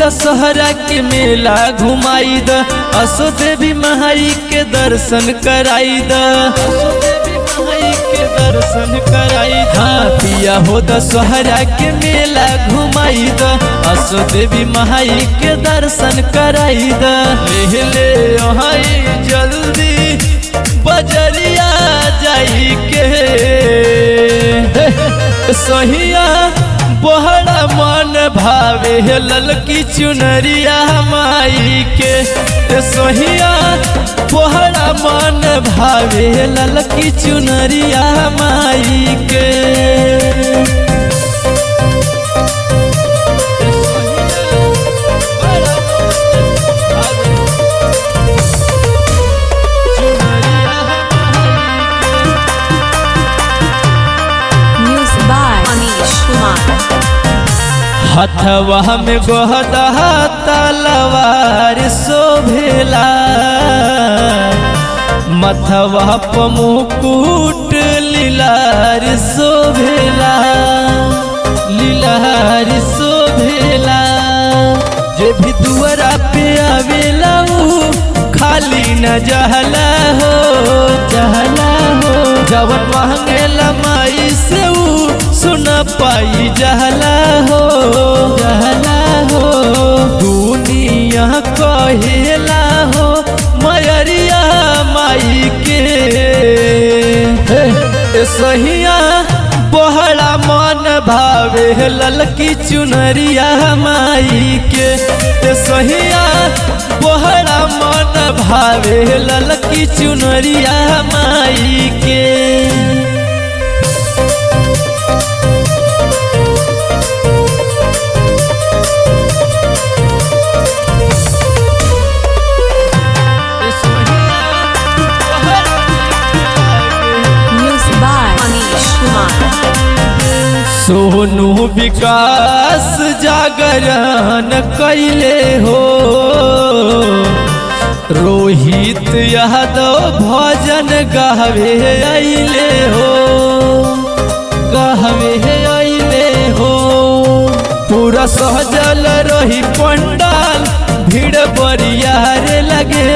दशहरा के मेला घुमाई द, असो देवी महाई के दर्शन कराई द, असो देवी महाई के दर्शन कराई द। पिया हो दशहरा के मेला घुमाई द, असो देवी महाई के दर्शन कराई द। ले जल्दी बजरिया जाई के सहिया बहरा मन भावे ललकी चुनरिया माई के, सहिया बहरा मन भावे ललकी चुनरिया माई के। हथवा में गोहदा तलवार शोभेला, मथवा प मुकुट लीलार शोभेला, लीलार शोभेला। जे भी दुआरा पे आवेला खाली न जहला हो, जहला हो। जवन मांगेला माई से सुन पाई जहला हो, जहला हो। दुनिया कहेला हो मयरिया माई के, सहिया बहरा मन भावे ललकी चुनरिया माई के, सहिया बहरा मन भावे ललकी चुनरिया माई के। सोनू विकास जागरण कैले हो, रोहित यादव भजन गावे अइले हो, गावे अइले हो। पूरा सहजल रही पंडाल, भीड़ बरियार लगे,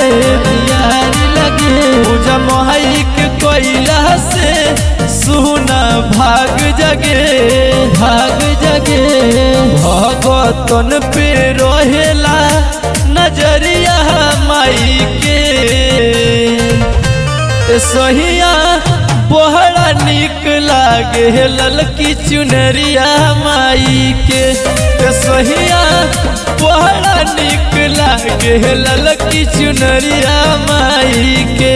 यार लगे। पूजा माई के कोयला से सुना भाग जगे, भाग जगे। भगतन पे रहेला नजरिया माई के, सहिया बहरा निक लागे ललकी चुनरिया माई के, सहिया बहरा निक लागे ललकी चुनरिया माई के।